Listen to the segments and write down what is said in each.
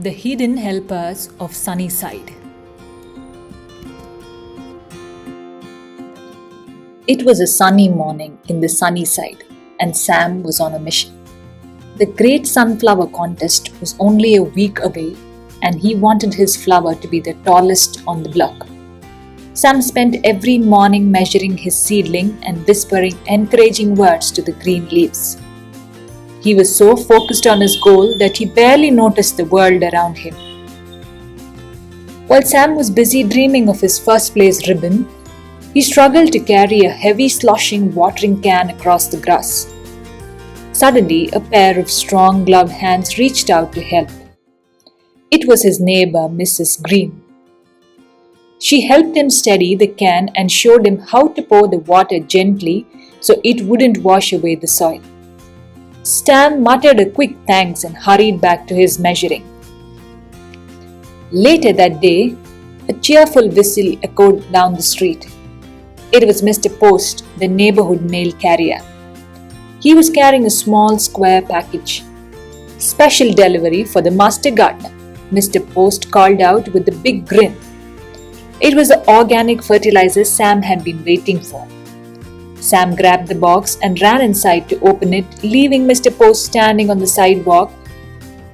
The Hidden Helpers of Sunnyside. It was a sunny morning in the Sunnyside, and Sam was on a mission. The Great Sunflower Contest was only a week away, and he wanted his flower to be the tallest on the block. Sam spent every morning measuring his seedling and whispering encouraging words to the green leaves. He was so focused on his goal that he barely noticed the world around him. While Sam was busy dreaming of his first place ribbon, he struggled to carry a heavy sloshing watering can across the grass. Suddenly, a pair of strong gloved hands reached out to help. It was his neighbor, Mrs. Green. She helped him steady the can and showed him how to pour the water gently so it wouldn't wash away the soil. Sam muttered a quick thanks and hurried back to his measuring. Later that day, a cheerful whistle echoed down the street. It was Mr. Post, the neighborhood mail carrier. He was carrying a small square package. Special delivery for the master gardener, Mr. Post called out with a big grin. It was the organic fertilizer Sam had been waiting for. Sam grabbed the box and ran inside to open it, leaving Mr. Post standing on the sidewalk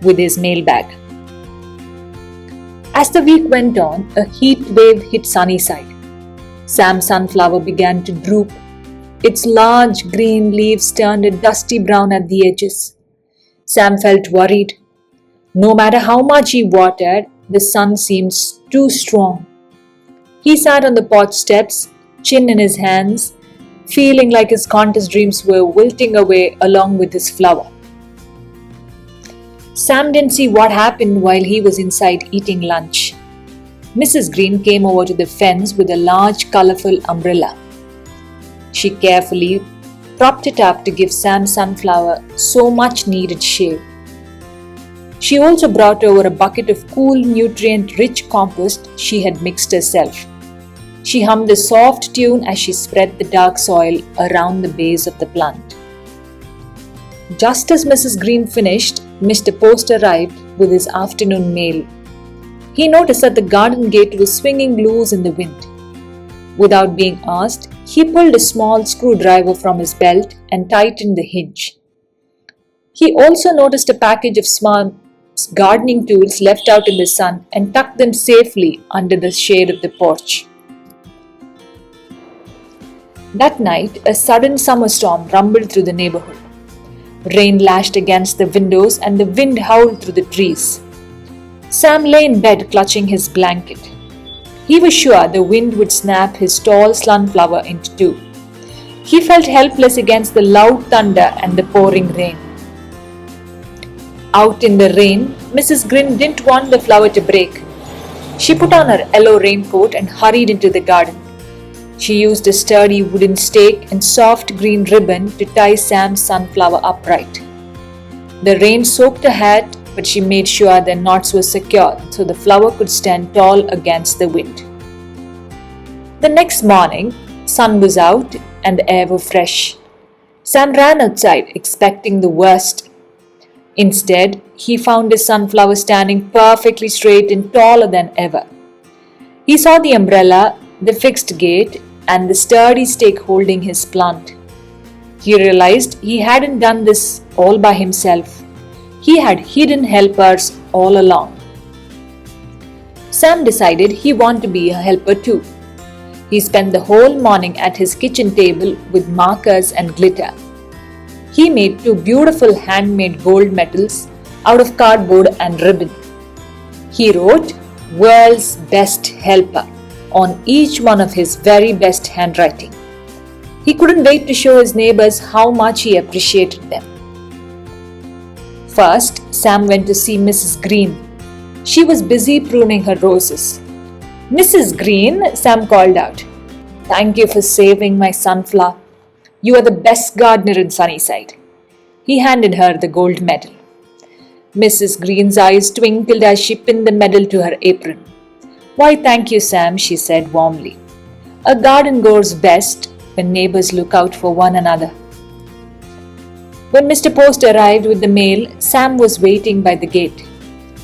with his mailbag. As the week went on, a heat wave hit Sunnyside. Sam's sunflower began to droop. Its large green leaves turned a dusty brown at the edges. Sam felt worried. No matter how much he watered, the sun seemed too strong. He sat on the porch steps, chin in his hands, feeling like his contest dreams were wilting away along with his flower. Sam didn't see what happened while he was inside eating lunch. Mrs. Green came over to the fence with a large, colorful umbrella. She carefully propped it up to give Sam's sunflower so much needed shade. She also brought over a bucket of cool, nutrient-rich compost she had mixed herself. She hummed a soft tune as she spread the dark soil around the base of the plant. Just as Mrs. Green finished, Mr. Post arrived with his afternoon mail. He noticed that the garden gate was swinging loose in the wind. Without being asked, he pulled a small screwdriver from his belt and tightened the hinge. He also noticed a package of small gardening tools left out in the sun and tucked them safely under the shade of the porch. That night, a sudden summer storm rumbled through the neighborhood. Rain lashed against the windows and the wind howled through the trees. Sam lay in bed clutching his blanket. He was sure the wind would snap his tall sunflower into two. He felt helpless against the loud thunder and the pouring rain. Out in the rain, Mrs. Green didn't want the flower to break. She put on her yellow raincoat and hurried into the garden. She used a sturdy wooden stake and soft green ribbon to tie Sam's sunflower upright. The rain soaked her hat, but she made sure the knots were secure so the flower could stand tall against the wind. The next morning, sun was out and the air was fresh. Sam ran outside, expecting the worst. Instead, he found his sunflower standing perfectly straight and taller than ever. He saw the umbrella, the fixed gate, and the sturdy stake holding his plant. He realized he hadn't done this all by himself. He had hidden helpers all along. Sam decided he wanted to be a helper too. He spent the whole morning at his kitchen table with markers and glitter. He made two beautiful handmade gold medals out of cardboard and ribbon. He wrote, "World's Best Helper," on each one of his very best handwriting. He couldn't wait to show his neighbors how much he appreciated them. First, Sam went to see Mrs. Green. She was busy pruning her roses. "Mrs. Green," Sam called out, "thank you for saving my sunflower. You are the best gardener in Sunnyside." He handed her the gold medal. Mrs. Green's eyes twinkled as she pinned the medal to her apron. "Why, thank you, Sam," she said warmly. "A garden grows best when neighbors look out for one another." When Mr. Post arrived with the mail, Sam was waiting by the gate.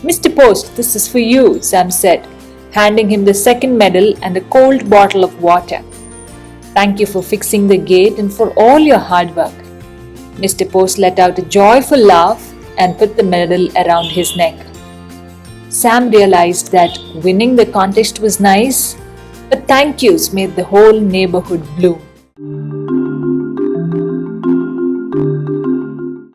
Mr. Post, this is for you, Sam said, handing him the second medal and a cold bottle of water. Thank you for fixing the gate and for all your hard work. Mr. Post let out a joyful laugh and put the medal around his neck. Sam realized that winning the contest was nice, but thank yous made the whole neighborhood bloom.